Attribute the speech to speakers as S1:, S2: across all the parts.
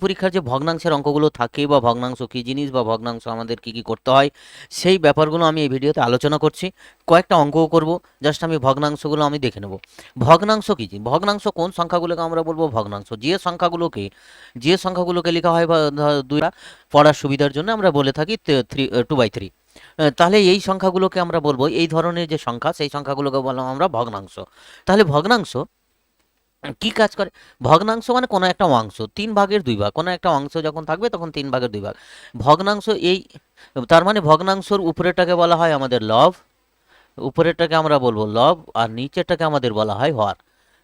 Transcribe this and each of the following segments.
S1: পরীক্ষার যে ভগ্নাংশের অঙ্কগুলো থাকে বা ভগ্নাংশ কী জিনিস বা ভগ্নাংশ আমাদের কি কি করতে হয় সেই ব্যাপারগুলো আমি এই ভিডিওতে আলোচনা করছি। কয়েকটা অঙ্কও করব, জাস্ট আমি ভগ্নাংশগুলো আমি দেখে নেব। ভগ্নাংশ কী জিনিস? ভগ্নাংশ কোন সংখ্যাগুলোকে আমরা বলবো ভগ্নাংশ? যে সংখ্যাগুলোকে লেখা হয় বা দুই পড়ার সুবিধার জন্য আমরা বলে থাকি 2/3। তাহলে এই সংখ্যাগুলোকে আমরা বলবো, এই ধরনের যে সংখ্যা সেই সংখ্যাগুলোকে বললাম আমরা ভগ্নাংশ। তাহলে ভগ্নাংশ কি কাজ করে? ভগ্নাংশ মানে কোনো একটা অংশ 3/2 কোনো একটা অংশ যখন থাকবে তখন 3/2 ভগ্নাংশ। এই তার মানে ভগ্নাংশর উপরেরটাকে বলা হয় আমাদের লব, উপরেরটাকে আমরা বলবো লব, আর নিচেরটাকে আমাদের বলা হয় হর।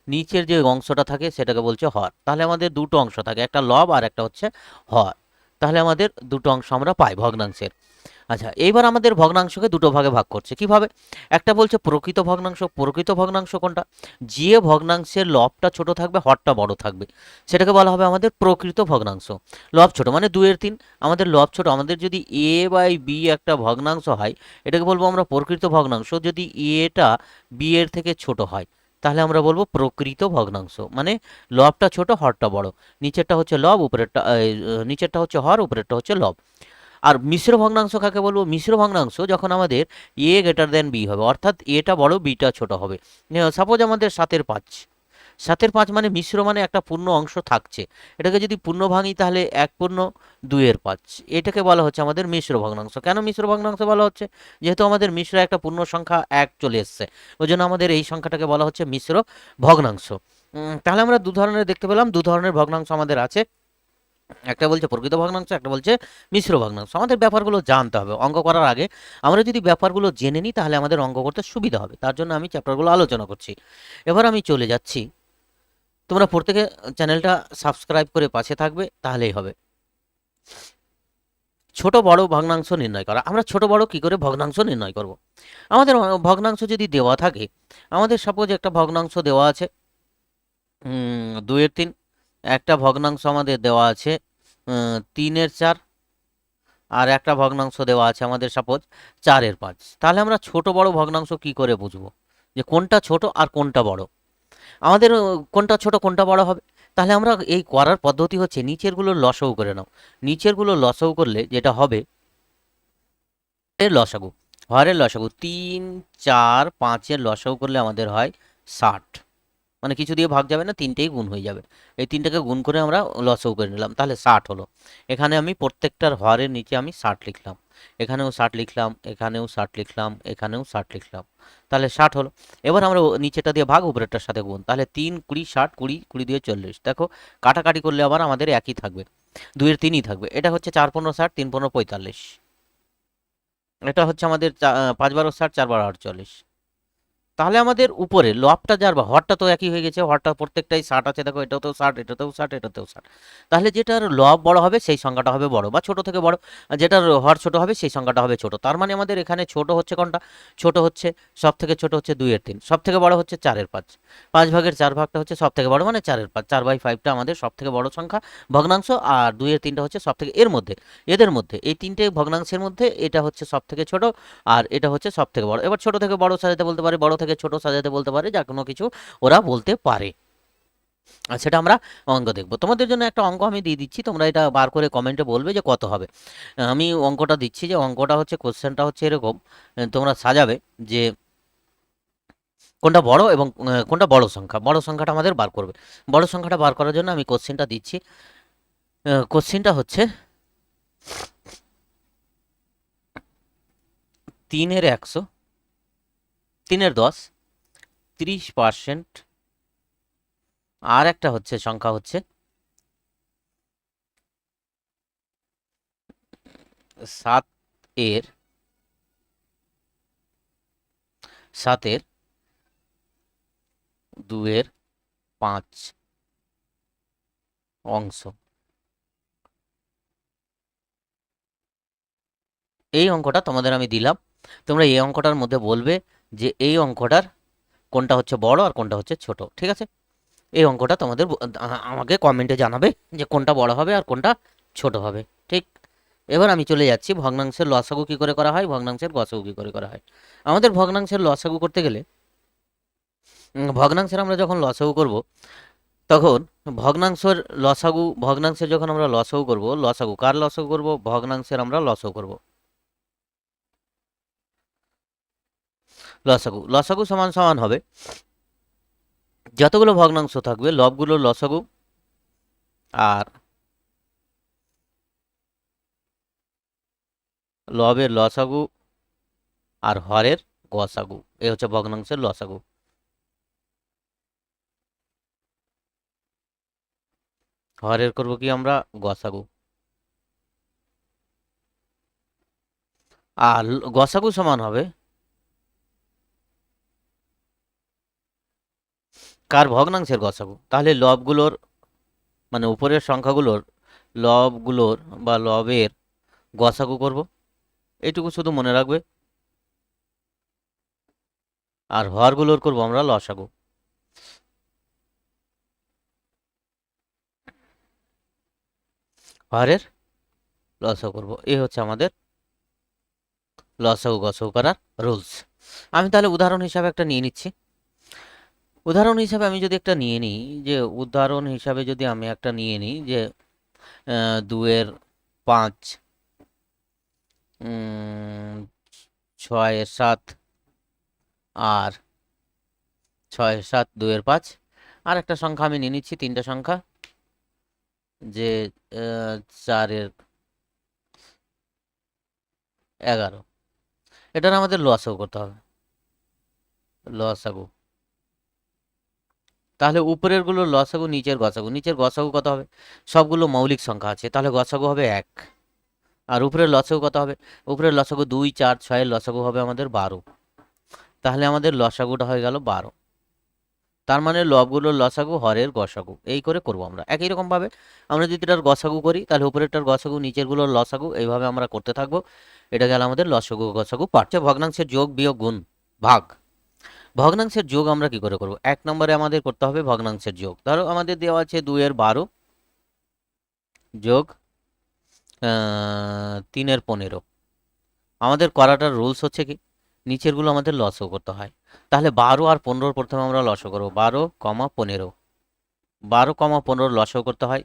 S1: নিচের যে অংশটা থাকে সেটাকে বলছে হর। তাহলে আমাদের দুটো অংশ থাকে, একটা লব আর একটা হচ্ছে হর। তাহলে আমাদের দুটো অংশ আমরা পাই ভগ্নাংশের। আচ্ছা, এইবার আমাদের ভগ্নাংশকে দুটো ভাগে ভাগ করছে কিভাবে? একটা বলছে প্রকৃত ভগ্নাংশ। প্রকৃত ভগ্নাংশ কোনটা? যে ভগ্নাংশের লবটা ছোট থাকবে হরটা বড় থাকবে সেটাকে বলা হবে আমাদের প্রকৃত ভগ্নাংশ। লব ছোট মানে 2/3, আমাদের লব ছোট। আমাদের যদি a/b একটা ভগ্নাংশ হয় এটাকে বলবো আমরা প্রকৃত ভগ্নাংশ। যদি এটা b এর থেকে ছোট হয় তাহলে আমরা বলবো প্রকৃত ভগ্নাংশ। মানে লবটা ছোট হরটা বড়। নিচেরটা হচ্ছে লব, উপরেরটা নিচেরটা হচ্ছে হর, উপরেরটা হচ্ছে লব। আর মিশ্র ভগ্নাংশ কাকে বলবো? মিশ্র ভগ্নাংশ যখন আমাদের a b হবে, অর্থাৎ এটা বড় বিটা ছোট হবে। সাপোজ আমাদের 7/5, 7/5 মানে মিশ্র মানে একটা পূর্ণ অংশ থাকছে। এটাকে যদি পূর্ণ ভাঙি তাহলে 1/2/5। এটাকে বলা হচ্ছে আমাদের মিশ্র ভগ্নাংশ। কেন মিশ্র ভগ্নাংশ বলা হচ্ছে? যেহেতু আমাদের মিশ্র একটা পূর্ণ সংখ্যা 1 চলে এসছে, ওই জন্য আমাদের এই সংখ্যাটাকে বলা হচ্ছে মিশ্র ভগ্নাংশ। তাহলে আমরা দু ধরনের দেখতে পেলাম, দু ধরনের ভগ্নাংশ আমাদের আছে। একটা বলছে প্রকৃত ভগ্নাংশ, একটা বলছে মিশ্র ভগ্নাংশ। আমাদের ব্যাপারগুলো জানতে হবে অঙ্ক করার আগে। আমরা যদি ব্যাপারগুলো জেনে নিই তাহলে আমাদের অঙ্ক করতে সুবিধা হবে, তার জন্য আমি চ্যাপ্টারগুলো আলোচনা করছি। এবার আমি চলে যাচ্ছি, তোমরা প্রত্যেকে চ্যানেলটা সাবস্ক্রাইব করে পাশে থাকবে তাহলেই হবে। ছোট বড় ভগ্নাংশ নির্ণয় করা। আমরা ছোট বড় কি করে ভগ্নাংশ নির্ণয় করব? আমাদের ভগ্নাংশ যদি দেওয়া থাকে, আমাদের সাপোজ একটা ভগ্নাংশ দেওয়া আছে 2/3, একটা ভগ্নাংশ আমাদের দেওয়া আছে 3/4, আর একটা ভগ্নাংশ দেওয়া আছে আমাদের সাপোজ 4/5। তাহলে আমরা ছোট বড় ভগ্নাংশ কি করে বুঝবো যে কোনটা ছোট আর কোনটা বড়? আমাদের কোনটা ছোট কোনটা বড় হবে? তাহলে আমরা এই করার পদ্ধতি হচ্ছে নিচেরগুলো লসাগু করে নাও। নিচেরগুলো লসাগু করলে যেটা হবে, এর লসাগু, হরের লসাগু 3, 4, 5-এর লসাগু করলে আমাদের হয় 60। মানে কিছু দিয়ে ভাগ যাবে না, তিনটেই গুণ হয়ে যাবে। এই তিনটাকে গুণ করে আমরা লসাগু করে নিলাম, তাহলে 60 হলো। এখানে আমি প্রত্যেকটার হরের নিচে আমি 60 লিখলাম, এখানেও 60 লিখলাম, এখানেও 60 লিখলাম, এখানেও 60 লিখলাম, তাহলে 60 হলো। এবার আমরা নিচেটা দিয়ে ভাগ, উপরেরটার সাথে গুণ, তাহলে 3, 20, 60, 20, 20 দিয়ে 40। দেখো কাটাকাটি করলে আবার আমাদের একই থাকবে, 2-এর 3ই থাকবে। এটা হচ্ছে 4×15 = 60, 3×15 = 45। এটা হচ্ছে আমাদের 5×12 = 60, 4×12 = 48। তাহলে আমাদের উপরে লবটা যার বা হরটা তো একই হয়ে গেছে, হরটা প্রত্যেকটাই 60 আছে। দেখো এটাতেও 60, এটাতেও 60, এটাতেও 60। তাহলে যেটার লব বড় হবে সেই সংখ্যাটা হবে বড় বা ছোট থেকে বড়, আর যেটার হর ছোট হবে সেই সংখ্যাটা হবে ছোট। তার মানে আমাদের এখানে ছোট হচ্ছে কোনটা? ছোট হচ্ছে, সব থেকে ছোট হচ্ছে 2/3, সব থেকে বড় হচ্ছে 4/5। 5/4 ভাগটা হচ্ছে সব থেকে বড় মানে 4/5। 4/5টা আমাদের সব থেকে বড় সংখ্যা ভগ্নাংশ, আর 2/3টা হচ্ছে সব থেকে, এর মধ্যে এদের মধ্যে এই তিনটে ভগ্নাংশের মধ্যে এটা হচ্ছে সব থেকে ছোট আর এটা হচ্ছে সব থেকে বড়। এবার ছোট থেকে বড় সাজাতে বলতে পারে, বড় থেকে ছোট সাজাতে বলতে পারে, যা কোনো কিছু ওরা বলতে পারে। আর সেটা আমরা অঙ্ক দেখব। তোমাদের জন্য একটা অঙ্ক আমি দিয়ে দিচ্ছি, তোমরা এটা বার করে কমেন্টে বলবে যে কত হবে। আমি অঙ্কটা দিচ্ছি, যে অঙ্কটা হচ্ছে, কোশ্চেনটা হচ্ছে এরকম, তোমরা সাজাবে যে কোনটা বড় এবং কোনটা বড় সংখ্যা। বড় সংখ্যাটা আমাদের বার করবে। বড় সংখ্যাটা বার করার জন্য আমি কোশ্চেনটা দিচ্ছি। কোশ্চেনটা হচ্ছে 3/100, 3/10, 30%, আর একটা হচ্ছে সংখ্যা হচ্ছে 7/2/5 অংশ। এই অঙ্কটা তোমাদের আমি দিলাম, তোমরা এই অঙ্কটার মধ্যে বলবে যে এই অঙ্কটার কোনটা হচ্ছে বড় আর কোনটা হচ্ছে ছোট। ঠিক আছে? এই অঙ্কটা তোমাদের আমাকে কমেন্টে জানাবে যে কোনটা বড় হবে আর কোনটা ছোট হবে। ঠিক, এবার আমি চলে যাচ্ছি ভগ্নাংশের লসাগু কি করে করা হয়, ভগ্নাংশের গসাগু কি করে করা হয়। আমাদের ভগ্নাংশের লসাগু করতে গেলে, ভগ্নাংশের আমরা যখন লসাগু করব তখন ভগ্নাংশের লসাগু, ভগ্নাংশের যখন আমরা লসাগু করব, লসাগু কার লসাগু করব? ভগ্নাংশের আমরা লসাগু করব। লসাগু লসাগু সমান সমান হবে যতগুলো ভগ্নাংশ থাকবে লবগুলোর লসাগু আর লবের লসাগু আর হরের গসাগু। এই হচ্ছে ভগ্নাংশের লসাগু। হরের করব কি আমরা? গসাগু। আর গসাগু সমান হবে কার? ভগ্নাংশের গসাগু। তাহলে লবগুলোর মানে উপরের সংখ্যাগুলোর লবগুলোর বা লবের গসাগু করব, এইটুকু শুধু মনে রাখবে। আর হরগুলোর করব আমরা লসাগু। হরের লসাগু করব। এই হচ্ছে আমাদের লসাগু গসাগু করার রুলস। আমি তাহলে উদাহরণ হিসাবে একটা নিয়ে নিচ্ছি। উদাহরণ হিসাবে আমি যদি একটা নিয়ে নিই, যে উদাহরণ হিসাবে যদি আমি একটা নিয়ে নিই যে 2-5, 6-7 আর 6-7, 2-5, আর একটা সংখ্যা আমি নিয়ে নিচ্ছি, তিনটা সংখ্যা, যে 4-11। এটার আমাদের লসাগু করতে হবে, লসাগু। তাহলে উপরের গুলো লসাগু, নিচের গসাগু। নিচের গসাগু কত হবে? সবগুলো মৌলিক সংখ্যা আছে, তাহলে গসাগু হবে 1। আর উপরের লসাগু কত হবে? উপরের লসাগু 2, 4, 6, এর লসাগু হবে আমাদের 12। তাহলে আমাদের লসাগুটা হয়ে গেল 12। তার মানে লবগুলোর লসাগু, হরের গসাগু। এই করে করব আমরা। একই রকম ভাবে আমরা যদি এটার গসাগু করি, তাহলে উপরেরটার গসাগু, নিচেরগুলোর লসাগু, এইভাবে আমরা করতে থাকবো। এটা গেল আমাদের লসাগু গসাগু পার্ট। ভগ্নাংশের যোগ বিয়োগ গুণ ভাগ। ভগ্নাংশের যোগ আমরা কি করে করব? 1 নম্বরে আমাদের করতে হবে ভগ্নাংশের যোগ। ধরো আমাদের দেওয়া আছে 2-12 যোগ 3-15। আমাদের করাটার রুলস হচ্ছে কি, নিচেরগুলো আমাদের লসও করতে হয়। তাহলে 12 আর 15 প্রথমে আমরা লসও করবো। 12,15, 12,15 লসও করতে হয়।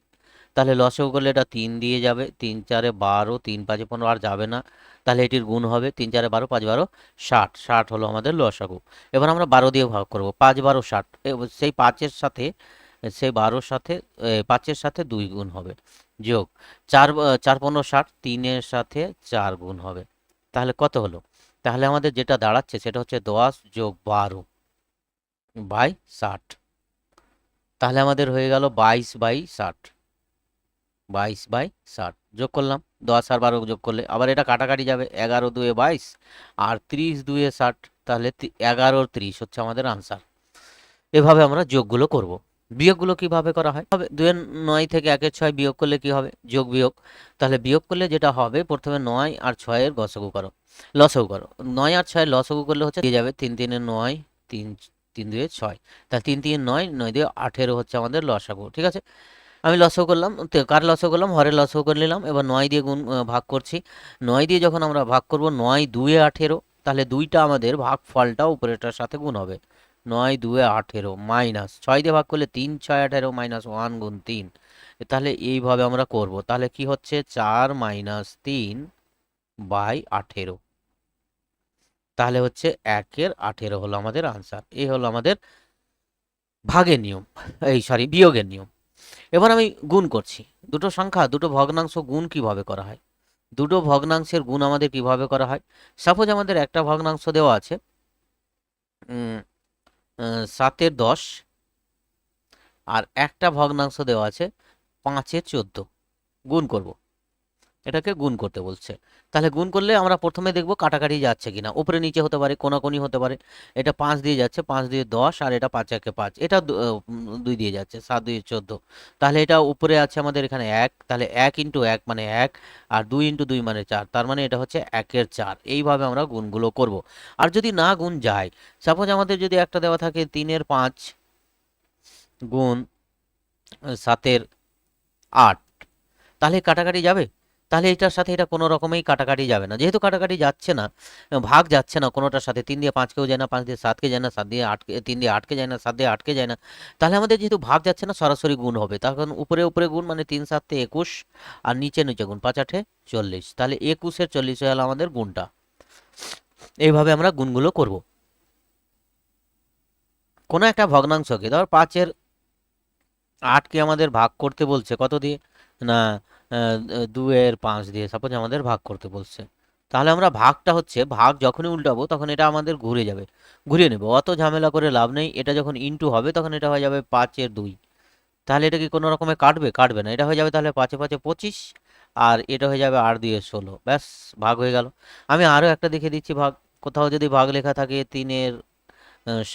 S1: তাহলে লসও করলে এটা 3 দিয়ে যাবে, 3-4-12, 3-5-15 আর যাবে না। তাহলে এটির গুণ হবে 3-4-12, 5-12, 60। 60 হলো আমাদের লসাগু। এবার আমরা 12 দিয়ে ভাগ করব। 5-12, 60। সেই 5-এর সাথে, সেই 12-র সাথে 5-এর সাথে 2 গুণ হবে, যোগ 4-4-15, 60, 3-এর সাথে 4 গুণ হবে। তাহলে কত হলো? তাহলে আমাদের যেটা দাঁড়াচ্ছে সেটা হচ্ছে 10 যোগ 12/60। তাহলে আমাদের হয়ে গেল 22/60। 22/60 যোগ করলাম, 10 আর 12 যোগ করলে আবার এটা কাটাকাটি যাবে। 11-2-22 আর 30-2-60। তাহলে 11-30 হচ্ছে আমাদের আনসার। এভাবে আমরা যোগগুলো করব। বিয়োগগুলো কিভাবে করা হয়? 2-9 থেকে 1-6 বিয়োগ করলে কি হবে? যোগ বিয়োগ। তাহলে বিয়োগ করলে যেটা হবে, প্রথমে 9 আর 6 এর গসাগু করো, লসাগু করো। 9 আর 6 লসাগু করলে হচ্ছে দিয়ে যাবে 3-3-9, 3-3-2-6। তাহলে 3-3-9, 9-2-18 হচ্ছে আমাদের লসাগু। ঠিক আছে, আমি লসাগু করলাম। কার লসাগু করলাম? হরের লসাগু করে নিলাম। এবার 9 দিয়ে গুণ ভাগ করছি। 9 দিয়ে যখন আমরা ভাগ করব, 9-2-18, তাহলে 2টা আমাদের ভাগফলটা উপরেরটার সাথে গুণ হবে। 9-2-18 মাইনাস 6 দিয়ে ভাগ করলে 3-6-18 মাইনাস 1 গুণ 3। তাহলে এইভাবে আমরা করব। তাহলে কি হচ্ছে? 4-3/18। তাহলে হচ্ছে 1/18 হলো আমাদের আনসার। এই হলো আমাদের ভাগের নিয়ম, বিয়োগের নিয়ম। এবার আমি গুণ করছি। দুটো সংখ্যা, দুটো ভগ্নাংশ গুণ কিভাবে করা হয়? দুটো ভগ্নাংশের গুণ আমাদের কিভাবে করা হয়? সাপোজ আমাদের একটা ভগ্নাংশ দেওয়া আছে 7-10, আর একটা ভগ্নাংশ দেওয়া আছে 5-14। গুণ করব, এটাকে গুণ করতে বলছে। তাহলে গুণ করলে আমরা প্রথমে দেখব কাটাকাটি যাচ্ছে কিনা, উপরে নিচে হতে পারে, কোনাকুনি হতে পারে। এটা 5 দিয়ে যাচ্ছে, 5 দিয়ে 10, আর এটা 5-1-5, এটা 2 দিয়ে যাচ্ছে, 7-2-14। তাহলে এটা উপরে আছে আমাদের এখানে 1, তাহলে 1 ইন্টু 1 মানে 1, আর 2 ইন্টু 2 মানে 4, তার মানে এটা হচ্ছে 1/4। এইভাবে আমরা গুণগুলো করব। আর যদি না গুণ যায়, সাপোজ আমাদের যদি একটা দেওয়া থাকে 3-5 গুণ 7-8, তাহলে কাটাকাটি যাবে? তাহলে এটার সাথে এটা কোনো রকমেই কাটাকাটি যাবে না, যেহেতু কাটাকাটি যাচ্ছে না, ভাগ যাচ্ছে না কোনোটার সাথে, 3 দিয়ে 5 কেও যায় না, 5 দিয়ে 7 কে যায় না, 7 দিয়ে 8 3 দিয়ে 8 কে যায় না, 7 দিয়ে 8 কে যায় না, তাহলে আমাদের যেহেতু ভাগ যাচ্ছে না সরাসরি গুণ হবে, তখন উপরে উপরে গুণ মানে 3 7 21 আর নিচে নিচে গুণ 5 8 40, তাহলে 21 এর 40 হয়ে গেল আমাদের গুণটা। এইভাবে আমরা গুণগুলো করব। কোনো একটা ভগ্নাংশকে ধর 5 এর 8 কে আমাদের ভাগ করতে বলছে কত দিয়ে, না 2 এর 5 দিয়ে সাপোজ আমাদের ভাগ করতে বলছে, তাহলে আমরা ভাগটা হচ্ছে ভাগ যখনই উল্টাবো তখন এটা আমাদের ঘুরে যাবে, ঘুরিয়ে নেবো, অত ঝামেলা করে লাভ নেই। এটা যখন ইনটু হবে তখন এটা হয়ে যাবে 5 এর 2, তাহলে এটা কি কোনো রকমে কাটবে, কাটবে না, এটা হয়ে যাবে তাহলে 5 এ 5 25 আর এটা হয়ে যাবে 8 দিয়ে 16, ব্যাস ভাগ হয়ে গেল। আমি আরও একটা দেখে দিচ্ছি ভাগ, কোথাও যদি ভাগ লেখা থাকে 3 এর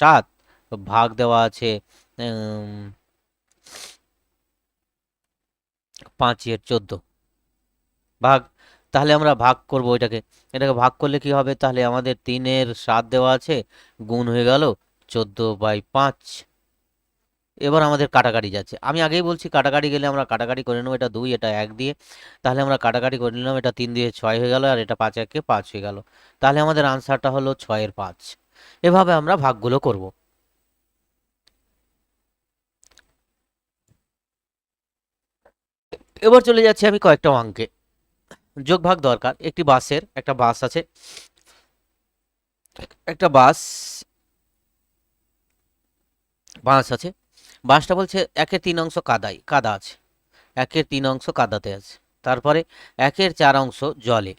S1: 7, ভাগ দেওয়া আছে 5 এর 14 ভাগ, তাহলে আমরা ভাগ করব এটাকে, এটাকে ভাগ করলে কি হবে, তাহলে আমাদের 3 এর 7 দেওয়া আছে, গুণ হয়ে গেল 14/5। এবার আমাদের কাটাকাটি যাচ্ছে, আমি আগেই বলছি কাটাকাটি গেলে আমরা কাটাকাটি করে নেবো, এটা 2 এটা 1 দিয়ে, তাহলে আমরা কাটাকাটি করে নিলাম, এটা 3 দিয়ে 6 হয়ে গেল আর এটা 5 1 5 হয়ে গেল, তাহলে আমাদের আনসারটা হলো 6 এর 5। এভাবে আমরা ভাগগুলো করব। এবার চলে যাচ্ছি আমি কয়েকটা অঙ্কে। যোগ ভাগ দরকার, একটি বাসের একটা বাস আছে, একটা বাস আছে, বাসটা বলছে 1/3 কাদায়, কাদা আছে, 1/3 কাদাতে আছে, তারপরে 1/4 জলে,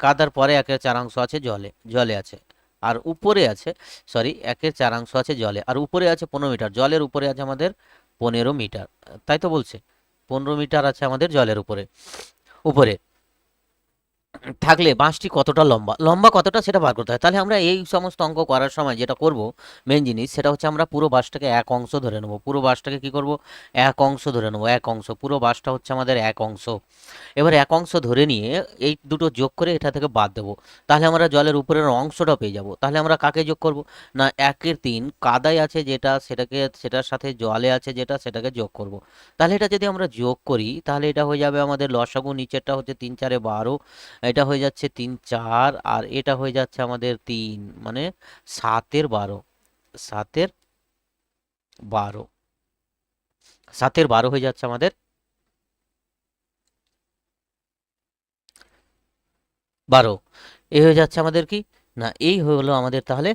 S1: কাদার পরে 1/4 আছে জলে, জলে আছে, আর উপরে আছে, সরি 1/4 আছে জলে আর উপরে আছে 15 মিটার, জলের উপরে আছে আমাদের 15 মিটার, তাই তো বলছে 15 মিটার আছে আমাদের জলের উপরে, উপরে থাকলে বাঁশটি কতটা লম্বা, লম্বা কতটা সেটা বার করতে হয়। তাহলে আমরা এই সমস্ত অঙ্ক করার সময় যেটা করব, মেন জিনিস সেটা হচ্ছে আমরা পুরো বাঁশটাকে এক অংশ ধরে নেব, পুরো বাঁশটাকে কি করব, এক অংশ ধরে নেব, এক অংশ, পুরো বাঁশটা হচ্ছে আমাদের এক অংশ। এবার এক অংশ ধরে নিয়ে এই দুটো যোগ করে এটা থেকে বাদ দেবো, তাহলে আমরা জলের উপরের অংশটা পেয়ে যাব। তাহলে আমরা কাকে যোগ করব, না 1/3 কাদায় আছে যেটা, সেটাকে, সেটার সাথে জলে আছে যেটা, সেটাকে যোগ করব। তাহলে এটা যদি আমরা যোগ করি তাহলে এটা হয়ে যাবে আমাদের লসাগু, নিচেরটা হচ্ছে 3 4 12, এটা হয়ে যাচ্ছে 3 4 আর এটা হয়ে যাচ্ছে আমাদের 3 মানে 7/12, 7/12, 7/12 হয়ে যাচ্ছে আমাদের 12, এই হয়ে যাচ্ছে আমাদের কি, না এই হলো আমাদের তাহলে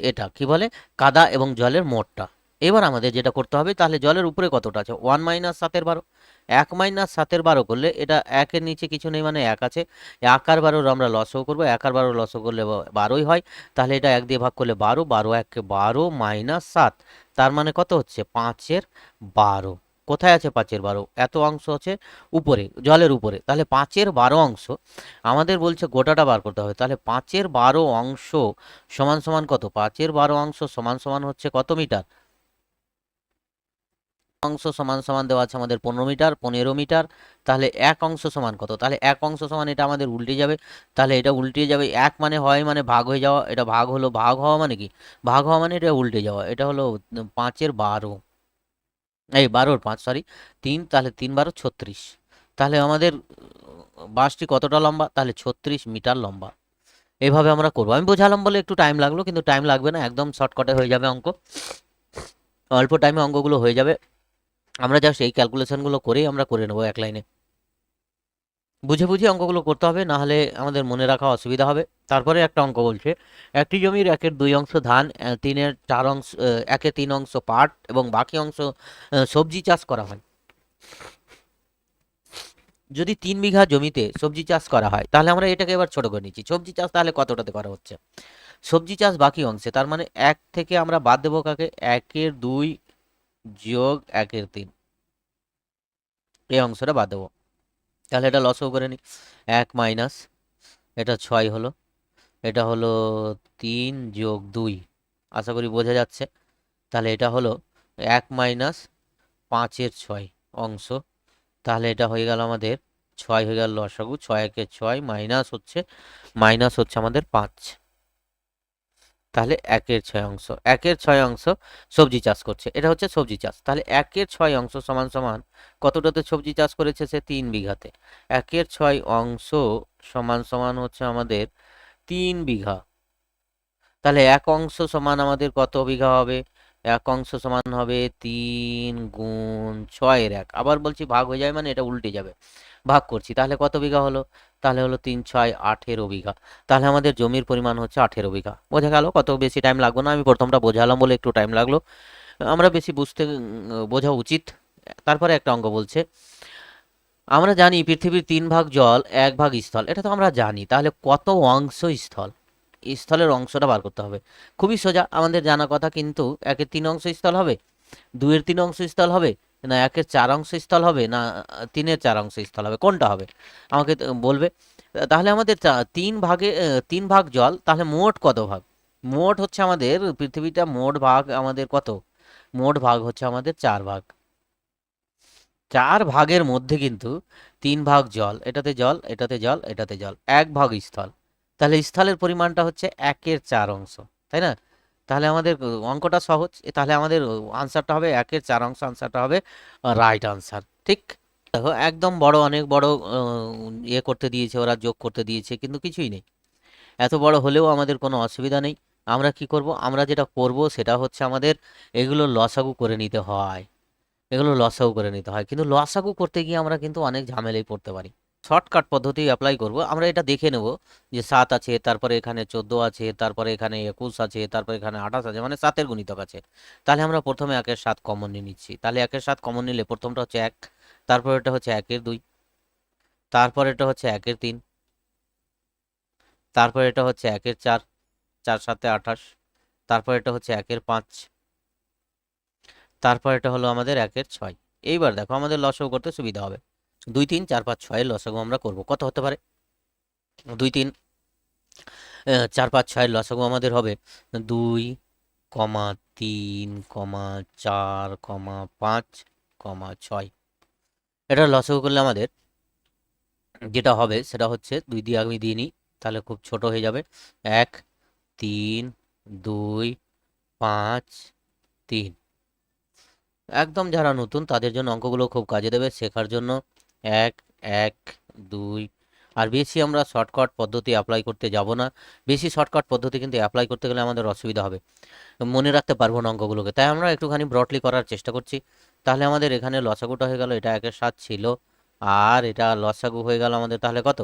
S1: এটা কি বলে, কাদা এবং জলের মোটটা। এবার আমাদের যেটা করতে হবে, তাহলে জলের উপরে কতটা আছে, 1 - 7/12, 1 - 7/12 করলে এটা একের নিচে কিছু নেই মানে 1 আছে, 1/12 আমরা লসও করবো, 1/12 লসও করলে 12ই হয়, তাহলে এটা 1 দিয়ে ভাগ করলে 12, 12 1 12 - 7, তার মানে কত হচ্ছে 5/12। কোথায় আছে 5/12, এত অংশ আছে উপরে, জলের উপরে, তাহলে 5/12 অংশ আমাদের বলছে গোটাটা বার করতে হবে, তাহলে 5/12 অংশ সমান সমান কত, 5/12 অংশ সমান সমান হচ্ছে কত মিটার, অংশ সমান সমান দেওয়া আছে আমাদের 15 মিটার, 15 মিটার, তাহলে এক অংশ সমান কত, তাহলে এক অংশ সমান এটা আমাদের উল্টে যাবে, তাহলে এটা উল্টে যাবে, এক মানে হয় মানে ভাগ হয়ে যাওয়া, এটা ভাগ হলো, ভাগ হওয়া মানে কি, ভাগ হওয়া মানে এটা উল্টে যাওয়া, এটা হলো 5/12, এই 12/5 সরি 3, তাহলে 3/12 36, তাহলে আমাদের বাসটি কতটা লম্বা, তাহলে 36 মিটার লম্বা। এভাবে আমরা করবো, আমি বোঝালাম বলে একটু টাইম লাগলো, কিন্তু টাইম লাগবে না, একদম শর্টকাটে হয়ে যাবে অঙ্ক, অল্প টাইমে অঙ্কগুলো হয়ে যাবে, আমরা জাস্ট এই ক্যালকুলেশনগুলো করেই আমরা করে নেবো এক লাইনে। বুঝে বুঝে অঙ্কগুলো করতে হবে, না হলে আমাদের মনে রাখা অসুবিধা হবে। তারপরে একটা অঙ্ক বলছে, একটি জমির 1/2 ধান, 3/4 1/3 পাট এবং বাকি অংশ সবজি চাষ করা হয়। যদি 3 বিঘা জমিতে সবজি চাষ করা হয়, তাহলে আমরা এটাকে এবার ছোট করে নিচ্ছি, সবজি চাষ তাহলে কতটাতে করা হচ্ছে, সবজি চাষ বাকি অংশে, তার মানে 1 থেকে আমরা বাদ দেবো কাকে, 1/2 যোগ 1/3, এই অংশটা বাদ দেবো, তাহলে এটা লসও করে নিই, 1 মাইনাস এটা 6 হলো, এটা হলো 3 যোগ 2, আশা করি বোঝা যাচ্ছে, তাহলে এটা হলো 1 মাইনাস 5/6 অংশ, তাহলে এটা হয়ে গেল আমাদের 6 হয়ে গেল লসাগু, 6 একে 6 মাইনাস হচ্ছে আমাদের 5, তাহলে 1/6 1/6 সবজি চাষ করছে, এটা হচ্ছে সবজি চাষ। তাহলে 1/6 সমান সমান কতটাতে সবজি চাষ করেছে সে? 3 বিঘাতে। 1/6 সমান সমান হচ্ছে আমাদের 3 বিঘা। তাহলে 1 অংশ সমান আমাদের কত বিঘা হবে? 1 অংশ সমান হবে 3 × 6 এর 1। আবার বলছি ভাগ হয়ে যায় মানে এটা উল্টে যাবে। ভাগ করছি, তাহলে কত বিঘা হলো? তাহলে হলো 3 × 6 = 18 বিঘা। তাহলে আমাদের জমির পরিমাণ হচ্ছে 18 বিঘা। বোঝা গেল? কত বেশি টাইম লাগবে না, আমি প্রথমটা বোঝালাম বলে একটু টাইম লাগলো। আমরা বেশি বুঝতে বোঝা উচিত। তারপরে একটা অঙ্ক বলছে, আমরা জানি পৃথিবীর 3 ভাগ জল 1 ভাগ স্থল, এটা তো আমরা জানি। তাহলে কত অংশ স্থল? স্থলের অংশটা বার করতে হবে। খুবই সোজা, আমাদের জানা কথা। কিন্তু 1/3 স্থল হবে, 2/3 স্থল হবে, না 1/4 স্থল হবে, না 3/4 স্থল হবে, কোনটা হবে আমাকে বলবে। তাহলে আমাদের 3 ভাগে 3 ভাগ জল, তাহলে মোট কত ভাগ? মোট হচ্ছে আমাদের পৃথিবীটা মোট ভাগ আমাদের কত? মোট ভাগ হচ্ছে আমাদের 4 ভাগ। 4 ভাগের মধ্যে কিন্তু 3 ভাগ জল, এটাতে জল, এটাতে জল, এটাতে জল, 1 ভাগ স্থল। তাহলে স্থলের পরিমাণটা হচ্ছে 1/4, তাই না? তাহলে আমাদের অঙ্কটা সহজ। তাহলে আমাদের আনসারটা হবে 1/4, আনসারটা হবে রাইট আনসার। ঠিক। দেখো একদম বড়, অনেক বড় ইয়ে করতে দিয়েছে ওরা, যোগ করতে দিয়েছে, কিন্তু কিছুই নেই। এত বড় হলেও আমাদের কোনো অসুবিধা নেই। আমরা কি করব? আমরা যেটা করব সেটা হচ্ছে আমাদের এগুলো লসাগু করে নিতে হয়। এগুলো লসাগু করে নিতে হয়, কিন্তু লসাগু করতে গিয়ে আমরা কিন্তু অনেক ঝামেলায় পড়তে পারি। শর্টকাট পদ্ধতি অ্যাপ্লাই করব। আমরা এটা দেখে নেব যে 7 আছে, তারপরে এখানে 14 আছে, তারপরে এখানে 21 আছে, তারপরে এখানে 28 আছে, মানে 7-এর গুণিতক আছে। তাহলে আমরা প্রথমে 1/7 কমন নিয়ে নিচ্ছি। তাহলে 1/7 কমন নিলে প্রথমটা হচ্ছে 1, তারপর এটা হচ্ছে 1/2, তারপর এটা হচ্ছে 1/3, তারপর এটা হচ্ছে 1/4, 4×7 = 28, তারপর এটা হচ্ছে 1/5, তারপর এটা হলো আমাদের 1/6। এইবার দেখো আমাদের লসাগু করতে সুবিধা হবে। 2, 3, 4, 5, 6 লসাগু আমরা করব। কত হতে পারে? 2, 3, 4, 5, 6 লসাগু আমাদের হবে 2, 3, 4, 5, 6। এটা লসাগু করলে আমাদের যেটা হবে সেটা হচ্ছে 2 দিয়ে আমি দিয়ে নিই, তাহলে খুব ছোট হয়ে যাবে। 1, 3, 2, 5, 3। একদম যারা নতুন তাদের জন্য অঙ্কগুলো খুব কাজে দেবে শেখার জন্য। 1, 1, 2। আর বেশি আমরা শর্টকাট পদ্ধতি অ্যাপ্লাই করতে যাব না। বেশি শর্টকাট পদ্ধতি কিন্তু অ্যাপ্লাই করতে গেলে আমাদের অসুবিধা হবে, মনে রাখতে পারবো না অঙ্কগুলোকে। তাই আমরা একটুখানি ব্রডলি করার চেষ্টা করছি। তাহলে আমাদের এখানে লসাগুটা হয়ে গেল, এটা 1/7 ছিল, আর এটা লসাগু হয়ে গেল আমাদের তাহলে কত?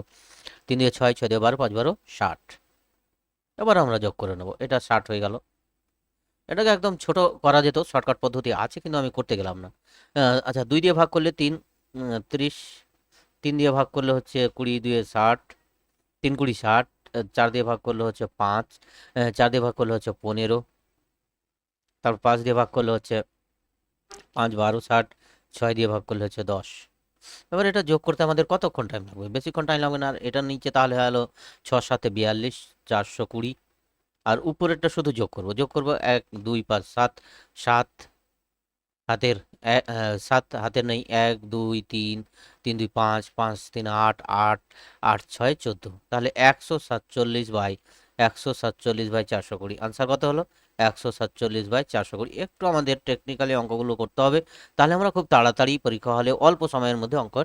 S1: 3 দিয়ে 6, 6 দিয়ে 12, 5 12 60। এবার আমরা যোগ করে নেব, এটা 60 হয়ে গেল। এটাকে একদম ছোট করা যেত, শর্টকাট পদ্ধতি আছে, কিন্তু আমি করতে গেলাম না। আচ্ছা, 2 দিয়ে ভাগ করলে 3, 30। 3 দিয়ে ভাগ করলে হচ্ছে 20, 2 60, 3 20 60। 4 দিয়ে ভাগ করলে হচ্ছে 5, 4 দিয়ে ভাগ করলে হচ্ছে 15, তারপর 5 দিয়ে ভাগ করলে হচ্ছে 5 12 60, 6 দিয়ে ভাগ করলে হচ্ছে 10। এবার এটা যোগ করতে আমাদের কতক্ষণ টাইম লাগবে? বেশিক্ষণ টাইম লাগবে না। আর এটার নিচে তাহলে হলো 6 7 42, 420। আর উপরেরটা শুধু যোগ করব, যোগ করব 1 2 5 7, 7 হাতের 7 হাতের নেই, 1 2 3, 3 2 5, 5 3 8, 8 8 6 14। তাহলে 147/420। আনসার কত হলো? 147/420। একটু আমাদের টেকনিক্যালি অঙ্কগুলো করতে হবে, তাহলে আমরা খুব তাড়াতাড়ি পরীক্ষা হলে অল্প সময়ের মধ্যে অঙ্ক